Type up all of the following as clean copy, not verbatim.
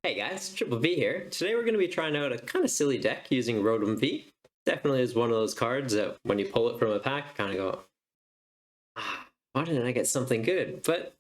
Hey guys, Triple V here. Today we're going to be trying out a kind of silly deck using Rotom V. Definitely is one of those cards that when you pull it from a pack, kind of go, why didn't I get something good? But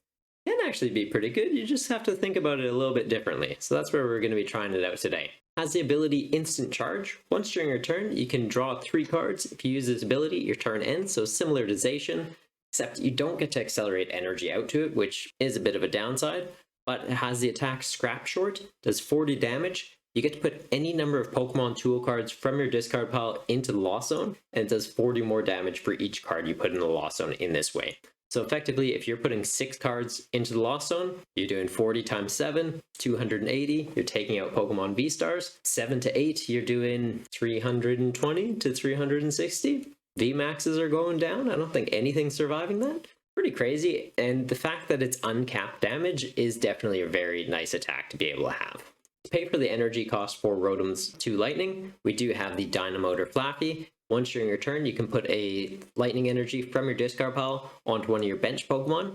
it can actually be pretty good. You just have to think about it a little bit differently. So that's where we're going to be trying it out today. Has the ability Instant Charge. Once during your turn, you can draw 3 cards. If you use this ability, your turn ends, so similar to Zacian, except you don't get to accelerate energy out to it, which is a bit of a downside. But it has the attack Scrap Short, does 40 damage. You get to put any number of Pokemon tool cards from your discard pile into the Lost Zone, and it does 40 more damage for each card you put in the Lost Zone in this way. So effectively, if you're putting 6 cards into the Lost Zone, you're doing 40 times 7, 280, you're taking out Pokemon V-Stars. 7 to 8, you're doing 320 to 360. V-Maxes are going down. I don't think anything's surviving that. Pretty crazy, and the fact that it's uncapped damage is definitely a very nice attack to be able to have. To pay for the energy cost for Rotom's 2 Lightning, we do have the Dynamotor Flaffy. Once during your turn, you can put a Lightning Energy from your discard pile onto one of your bench Pokemon.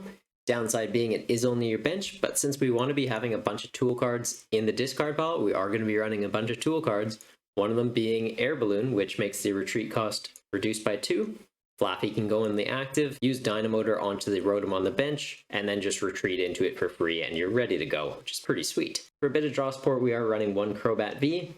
Downside being it is only your bench, but since we want to be having a bunch of tool cards in the discard pile, we are going to be running a bunch of tool cards, one of them being Air Balloon, which makes the retreat cost reduced by 2. Flaffy can go in the active, use Dynamotor onto the Rotom on the bench, and then just retreat into it for free and you're ready to go, which is pretty sweet. For a bit of draw support, we are running 1 Crobat V.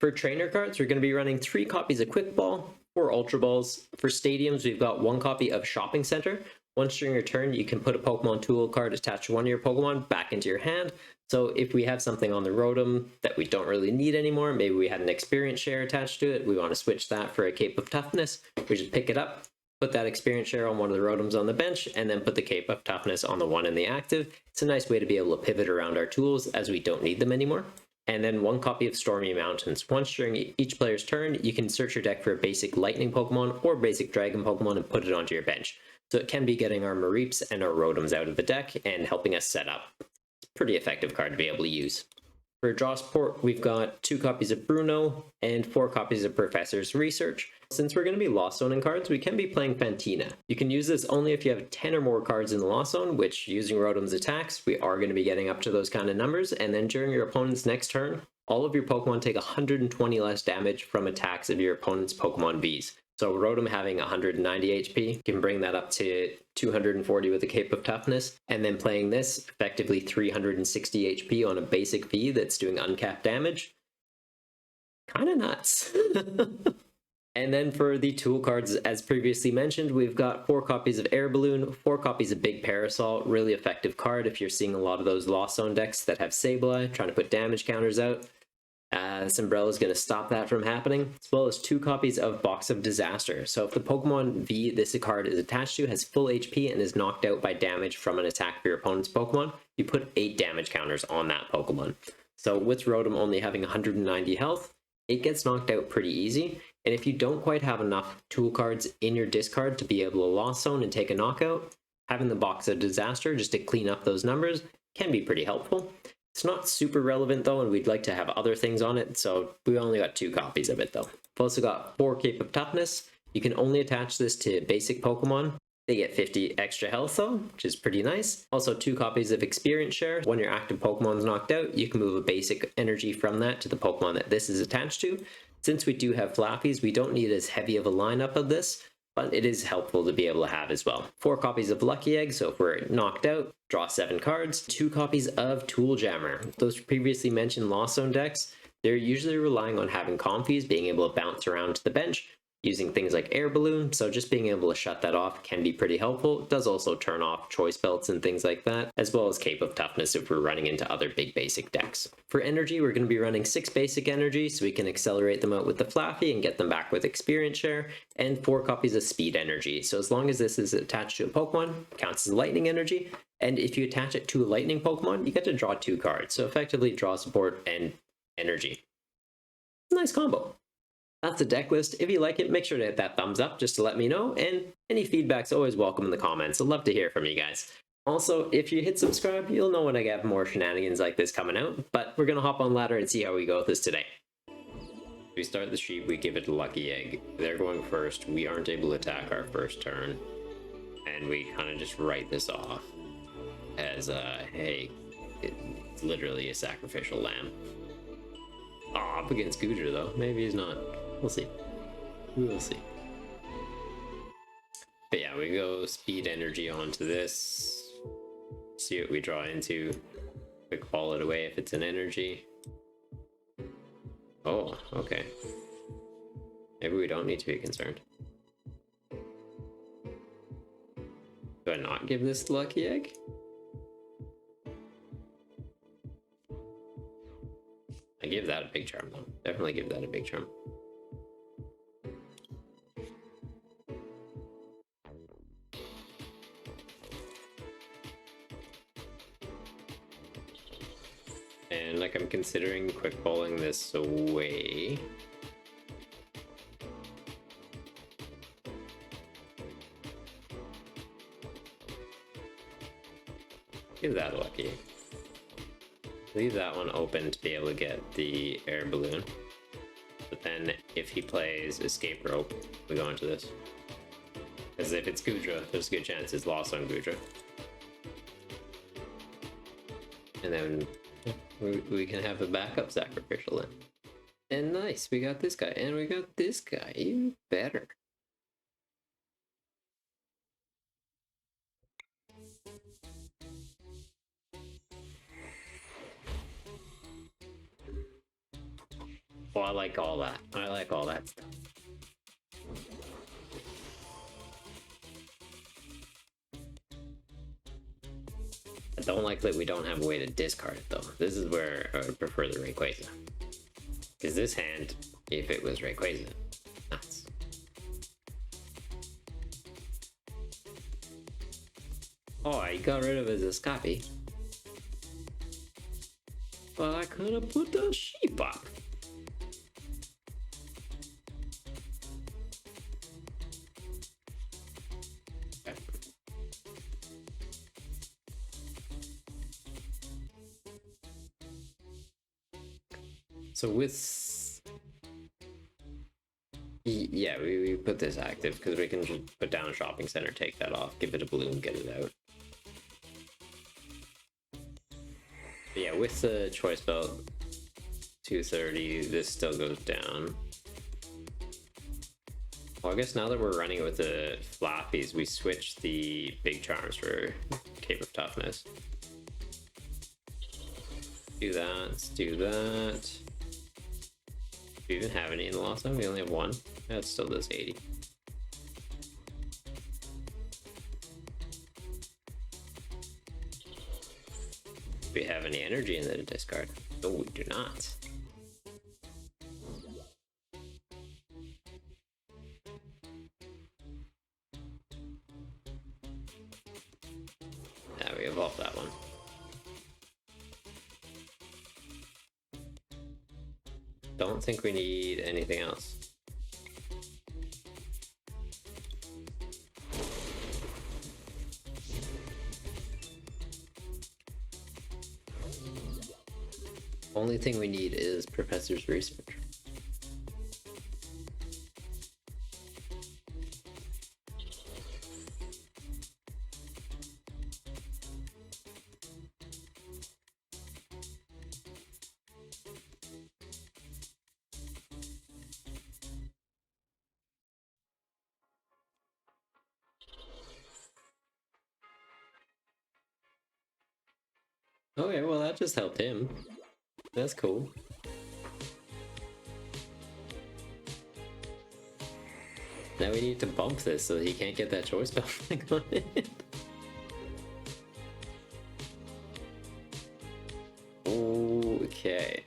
For trainer cards, we're going to be running 3 copies of Quick Ball, 4 Ultra Balls. For stadiums, we've got 1 copy of Shopping Center. Once during your turn, you can put a Pokemon tool card attached to one of your Pokemon back into your hand. So if we have something on the Rotom that we don't really need anymore, maybe we had an experience share attached to it, we want to switch that for a Cape of Toughness, we just pick it up, put that experience share on one of the Rotoms on the bench, and then put the Cape of Toughness on the one in the active. It's a nice way to be able to pivot around our tools as we don't need them anymore. And then 1 copy of Stormy Mountains. Once during each player's turn, you can search your deck for a basic Lightning Pokemon or basic Dragon Pokemon and put it onto your bench. So it can be getting our Mareeps and our Rotoms out of the deck and helping us set up. It's a pretty effective card to be able to use. For draw support, we've got 2 copies of Bruno and 4 copies of Professor's Research. Since we're going to be Lost Zoning cards, we can be playing Fantina. You can use this only if you have 10 or more cards in the Lost Zone, which using Rotom's attacks, we are going to be getting up to those kind of numbers. And then during your opponent's next turn, all of your Pokemon take 120 less damage from attacks of your opponent's Pokemon Vs. So Rotom having 190 HP can bring that up to 240 with a Cape of Toughness, and then playing this, effectively 360 HP on a basic V that's doing uncapped damage. Kinda nuts. And then for the tool cards, as previously mentioned, we've got 4 copies of Air Balloon, 4 copies of Big Parasol, really effective card if you're seeing a lot of those Lost Zone decks that have Sableye, trying to put damage counters out. This umbrella is going to stop that from happening, as well as 2 copies of Box of Disaster. So if the Pokemon V this card is attached to has full HP and is knocked out by damage from an attack for your opponent's Pokemon, you put 8 damage counters on that Pokemon. So with Rotom only having 190 health, it gets knocked out pretty easy. And if you don't quite have enough tool cards in your discard to be able to Lost Zone and take a knockout, having the Box of Disaster just to clean up those numbers can be pretty helpful. It's not super relevant though, and we'd like to have other things on it, so we only got 2 copies of it though. We've also got 4 Cape of Toughness. You can only attach this to basic Pokemon. They get 50 extra health though, which is pretty nice. Also 2 copies of Experience Share. When your active Pokemon's knocked out, you can move a basic energy from that to the Pokemon that this is attached to. Since we do have Flappies, we don't need as heavy of a lineup of this, but it is helpful to be able to have as well. 4 copies of Lucky Egg, so if we're knocked out, draw 7 cards. 2 copies of Tool Jammer. Those previously mentioned Lost Zone decks, they're usually relying on having Comfies, being able to bounce around to the bench, using things like Air Balloon, so just being able to shut that off can be pretty helpful. It does also turn off Choice Belts and things like that, as well as Cape of Toughness if we're running into other big basic decks. For energy, we're going to be running 6 basic energy, so we can accelerate them out with the Flaffy and get them back with Experience Share, and 4 copies of Speed Energy. So as long as this is attached to a Pokemon, it counts as Lightning Energy, and if you attach it to a Lightning Pokemon, you get to draw 2 cards, so effectively draw support and energy. Nice combo. That's the deck list. If you like it, make sure to hit that thumbs up just to let me know, and any feedback's always welcome in the comments. I'd love to hear from you guys. Also, if you hit subscribe, you'll know when I get more shenanigans like this coming out, but we're gonna hop on ladder and see how we go with this today. We start the sheep, we give it a Lucky Egg. They're going first, we aren't able to attack our first turn, and we kind of just write this off as, hey, It's literally a sacrificial lamb. Oh, up against Goodra though. Maybe he's not. We'll see. We'll see. But yeah, we go speed energy onto this. See what we draw into. Quick ball it away if it's an energy. Oh, okay. Maybe we don't need to be concerned. Do I not give this the lucky egg? I give that a big charm though. Definitely give that a big charm. And like I'm considering quick bowling this away. Give that a lucky. Leave that one open to be able to get the air balloon. But then if he plays escape rope, we go into this. Because if it's Goodra, there's a good chance it's lost on Goodra. And then we can have a backup sacrificial then. And nice, we got this guy, and we got this guy, even better. Well, I like all that. I like all that stuff. I don't like that we don't have a way to discard it though. This is where I would prefer the Rayquaza. Because this hand, if it was Rayquaza, nuts. Oh, I got rid of his Escape. Well, I could have put the sheep up. So with... Yeah, we put this active because we can just put down a shopping center, take that off, give it a balloon, get it out. But yeah, with the choice belt 230, this still goes down. Well, I guess now that we're running it with the flappies, we switch the big charms for Cape of Toughness. Do that, let's do that. Do we even have any in the last time? We only have one. Yeah, it still does 80. Do we have any energy in the discard? No, we do not. Yeah, we evolved that one. Don't think we need anything else. Only thing we need is Professor's Research. Okay, well that just helped him. That's cool. Now we need to bump this so he can't get that choice belt thing on it. Okay.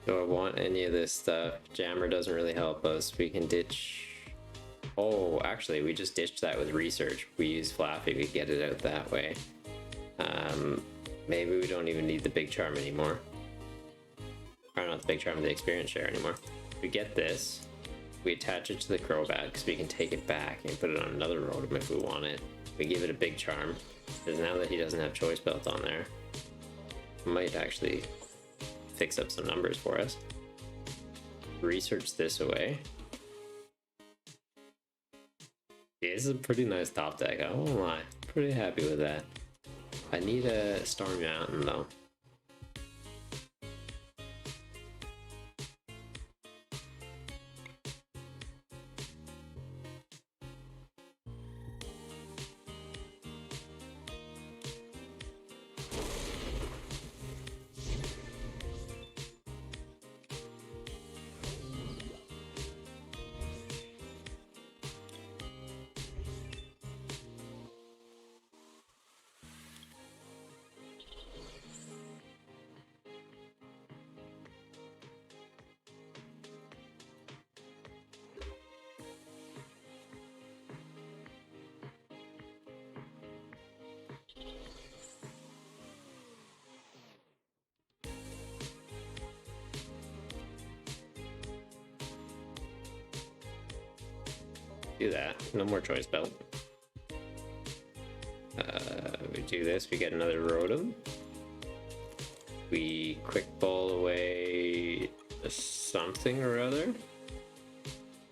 Do I want any of this stuff? Jammer doesn't really help us. We can ditch... Oh, actually, we just ditched that with research. We use Flappy, we get it out that way. Maybe we don't even need the big charm anymore. Or not the big charm, the experience share anymore. We get this, we attach it to the Crobat because we can take it back and put it on another Rotom if we want it. We give it a big charm, because now that he doesn't have choice belt on there, it might actually fix up some numbers for us. Research this away. This is a pretty nice top deck, I won't lie. Pretty happy with that. I need a Storm Mountain though. Do that. No more choice belt. We do this, we get another Rotom. We quick ball away something or other.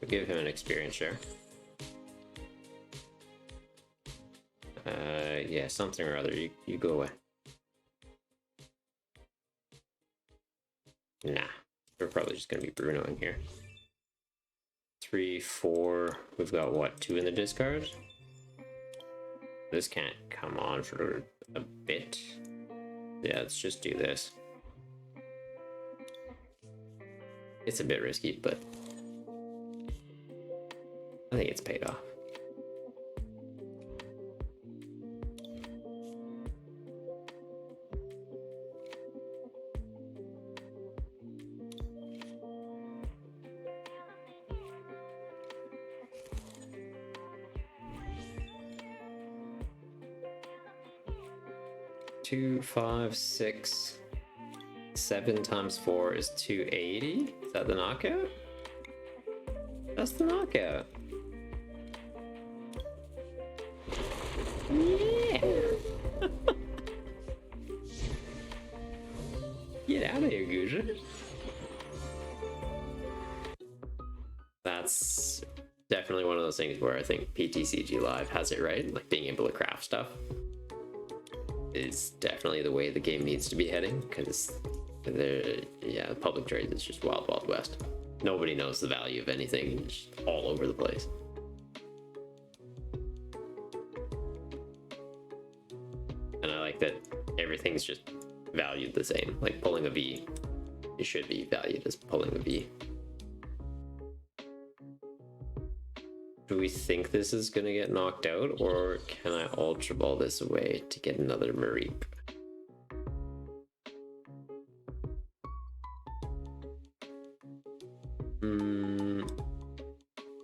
We'll give him an experience share. Yeah, something or other. You go away. Nah, we're probably just gonna be Bruno in here. 3, 4. We've got what? 2 in the discard? This can't come on for a bit. Yeah, let's just do this. It's a bit risky, but I think it's paid off. Two, 5, 6, 7 times 4 is 280. Is that the knockout? That's the knockout. Yeah. Get out of here, Guja. That's definitely one of those things where I think PTCG Live has it right, like being able to craft stuff is definitely the way the game needs to be heading, because yeah, public trade is just wild west. Nobody knows the value of anything. It's just all over the place. And I like that everything's just valued the same. Like pulling a V, it should be valued as pulling a V. Do we think this is gonna get knocked out, or can I Ultra Ball this away to get another Mareep?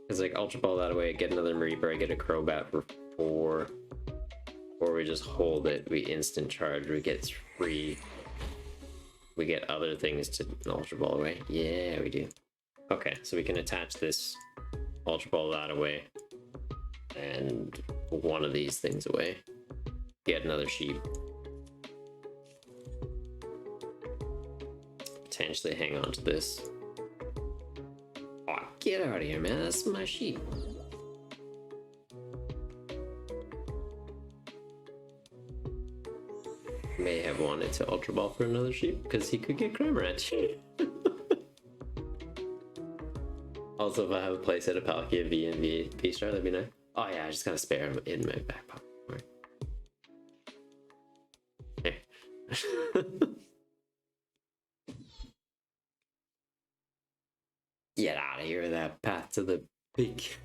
Because like Ultra Ball that away, get another Mareep, or I get a Crobat for 4, or we just hold it, we instant charge, we get 3, we get other things to Ultra Ball away. Yeah, we do. Okay, so we can attach this Ultra Ball that away and one of these things away. Get another sheep. Potentially hang on to this. Oh, get out of here, man. That's my sheep. May have wanted to Ultra Ball for another sheep because he could get Cramorant. Also, if I have a playset of Palkia V and V-Star, that'd be nice. Oh yeah, I just got a spare in my back pocket. Right. Here. Get out of here with that path to the peak.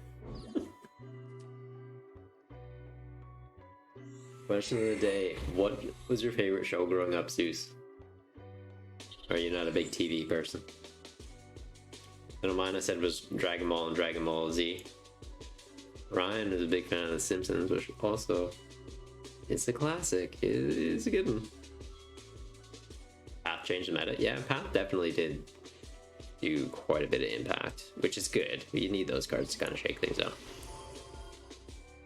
Question of the day: what was your favorite show growing up, Zeus? Or are you not a big TV person? I know mine I said was Dragon Ball and Dragon Ball Z. Ryan is a big fan of The Simpsons, which also it's a classic. It is a good one. Path changed the meta. Yeah, Path definitely did do quite a bit of impact, which is good. You need those cards to kind of shake things up.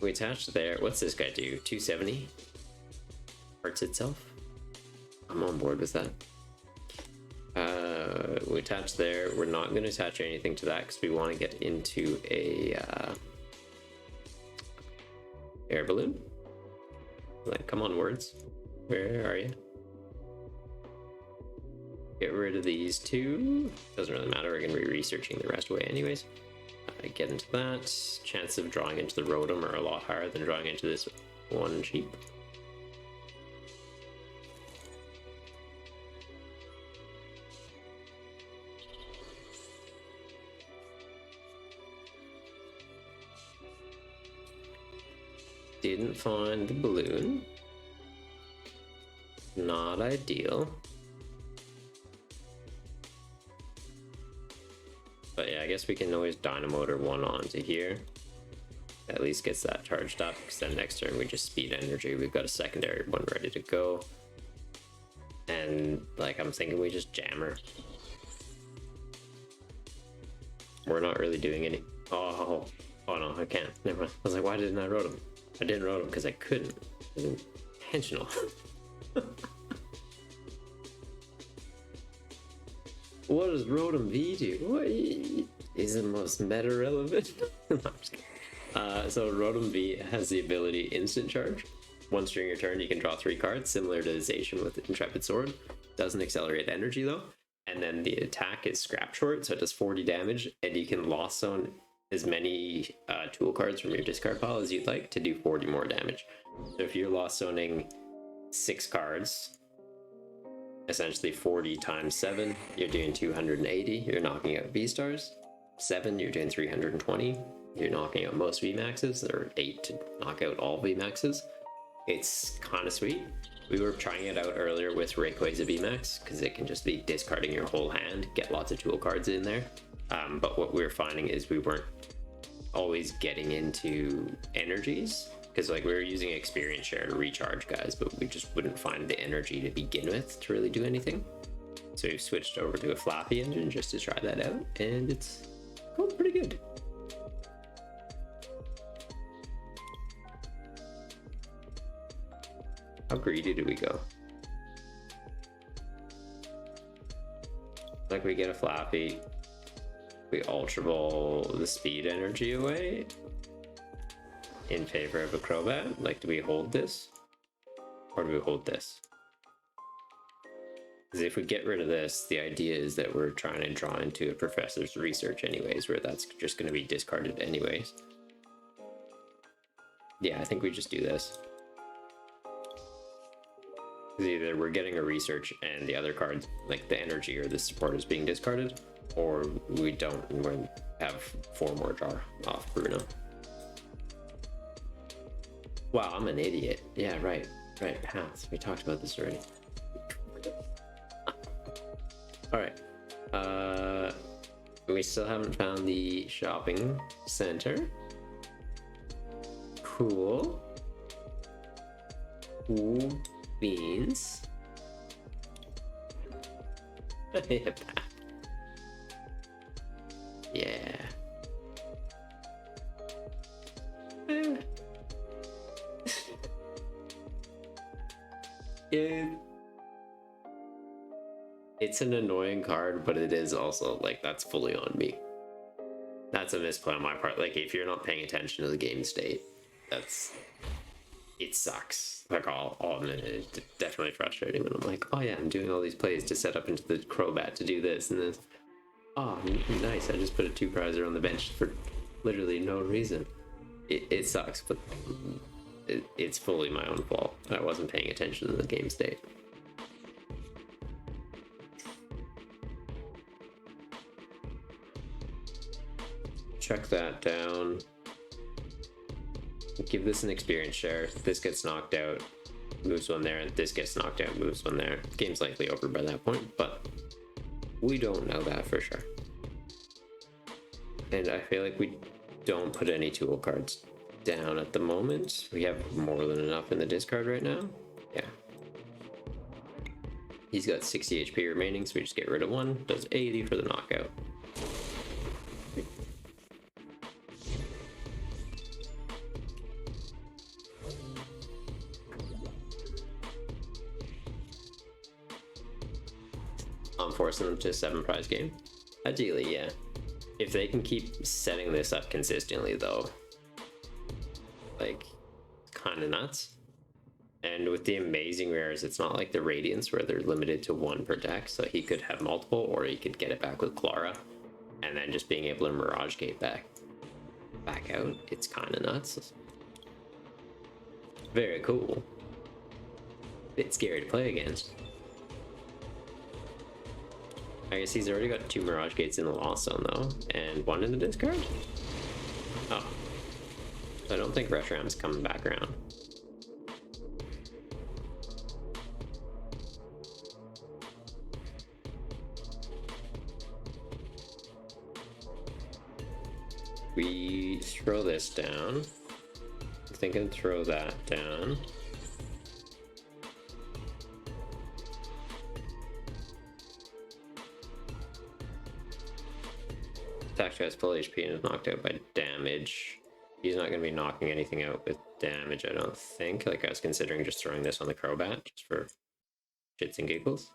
We attached there. What's this guy do? 270? Hurts itself? I'm on board with that. We attach there. We're not going to attach anything to that because we want to get into a balloon. Like, come on, words. Where are you? Get rid of these two. Doesn't really matter. We're going to be researching the rest away anyways. Get into that. Chance of drawing into the Rotom are a lot higher than drawing into this one sheep. Didn't find the balloon. Not ideal. But yeah, I guess we can always Dynamotor one onto here. At least gets that charged up, because then next turn we just speed energy. We've got a secondary one ready to go. And like, I'm thinking we just jam her. We're not really doing any. Oh no, I can't. Never mind. I was like, why didn't I Rotom? I didn't Rotom because I couldn't. It was intentional. What does Rotom V do? What is the most meta relevant? No, I'm just kidding. So Rotom V has the ability Instant Charge. Once during your turn, you can draw 3 cards, similar to Zacian with Intrepid Sword. Doesn't accelerate energy though. And then the attack is Scrap Short, so it does 40 damage, and you can Lost Zone as many tool cards from your discard pile as you'd like to do 40 more damage. So if you're Lost Zoning 6 cards, essentially 40 times 7, you're doing 280, you're knocking out V-Stars. 7, you're doing 320, you're knocking out most V-Maxes, or 8 to knock out all V-Maxes. It's kind of sweet. We were trying it out earlier with Rayquaza V-Max, because it can just be discarding your whole hand, get lots of tool cards in there. But what we were finding is we weren't always getting into energies, because like we were using experience share to recharge guys, but we just wouldn't find the energy to begin with to really do anything. So we've switched over to a Flappy engine just to try that out, and it's going pretty good. How greedy do we go? Like we get a Flappy, we Ultra Ball the speed energy away in favor of a Crobat. Like, do we hold this? Or do we hold this? Because if we get rid of this, the idea is that we're trying to draw into a Professor's Research anyways, where that's just going to be discarded anyways. Yeah, I think we just do this. Because either we're getting a Research and the other cards, like the energy or the support, is being discarded, or we don't, and we have 4 more draw off Bruno. Wow, I'm an idiot. Yeah, right. Paths. We talked about this already. Alright. We still haven't found the shopping center. Cool. Cool beans. Yeah. It's an annoying card, but it is also like, that's fully on me. That's a misplay on my part. Like, if you're not paying attention to the game state, it sucks. Like, it's definitely frustrating when I'm like, oh yeah, I'm doing all these plays to set up into the Crobat to do this and this. Oh, nice, I just put a 2-prizer on the bench for literally no reason. It sucks, but it's fully my own fault. I wasn't paying attention to the game state. Check that down. Give this an experience share. This gets knocked out, moves one there, and this gets knocked out, moves one there. Game's likely over by that point, but we don't know that for sure. And I feel like we don't put any tool cards down at the moment. We have more than enough in the discard right now. Yeah. He's got 60 HP remaining, so we just get rid of one. Does 80 for the knockout. I'm forcing them to a 7-prize game. Ideally, yeah. If they can keep setting this up consistently, though, like, it's kind of nuts. And with the amazing rares, it's not like the Radiance where they're limited to one per deck, so he could have multiple, or he could get it back with Clara, and then just being able to Mirage Gate back out. It's kind of nuts. Very cool. Bit scary to play against. I guess he's already got 2 Mirage Gates in the Lost Zone though, and 1 in the discard? Oh. I don't think Reshram's coming back around. We throw this down. I'm thinking throw that down. Attack guy's full HP and is knocked out by damage. He's not going to be knocking anything out with damage, I don't think. Like, I was considering just throwing this on the Crobat, just for shits and giggles.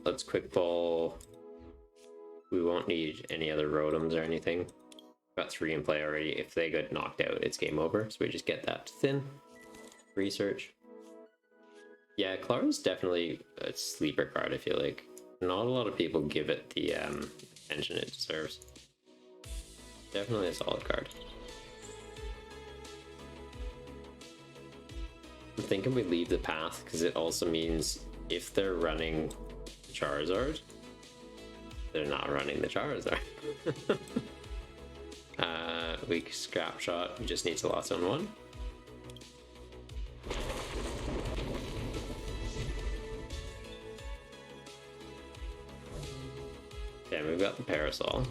Let's quick ball. We won't need any other Rotoms or anything. Got 3 in play already. If they get knocked out, it's game over. So we just get that thin. Research. Yeah, Clara's definitely a sleeper card, I feel like. Not a lot of people give it the attention it deserves. Definitely a solid card. I'm thinking we leave the path because it also means if they're running Charizard, they're not running the Charizard. Weak Scrap Shot, we just need to Lost Zone 1. Okay, we've got the Parasol. Have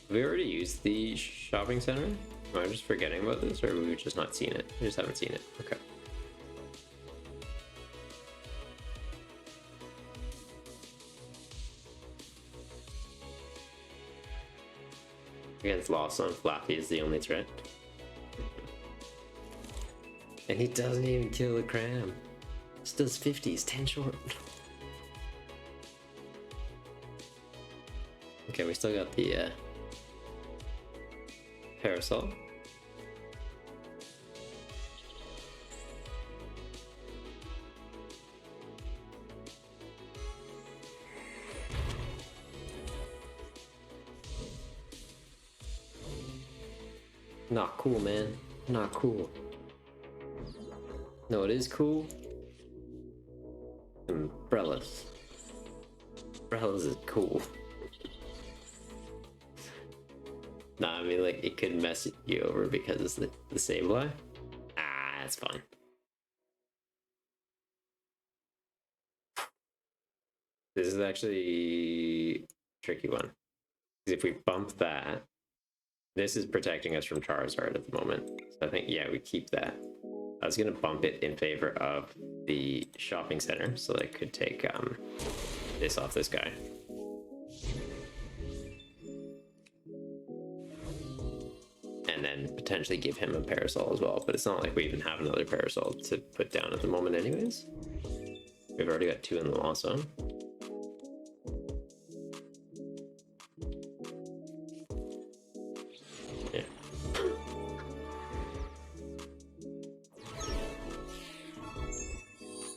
we already used the shopping center? Am I just forgetting about this, or have we just not seen it? We just haven't seen it. Okay. Against Lost Zone, Flappy is the only threat. And he doesn't even kill the Cram. Just does 50s, 10 short. Okay, we still got the Parasol. Not cool, man. Not cool. No, it is cool. Umbrellas. Umbrellas is cool. Nah, I mean, like, it could mess you over because it's the Sableye. Ah, that's fine. This is actually a tricky one. Because if we bump that, this is protecting us from Charizard at the moment. So I think, yeah, we keep that. I was going to bump it in favor of the shopping center, so I could take this off this guy. And then potentially give him a Parasol as well, but it's not like we even have another Parasol to put down at the moment anyways. We've already got 2 in the Lost Zone. Yeah.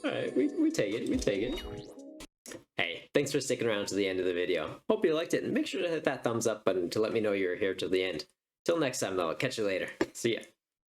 Alright, we take it, we take it. Hey, thanks for sticking around to the end of the video. Hope you liked it, and make sure to hit that thumbs up button to let me know you're here till the end. Till next time though, I'll catch you later. See ya.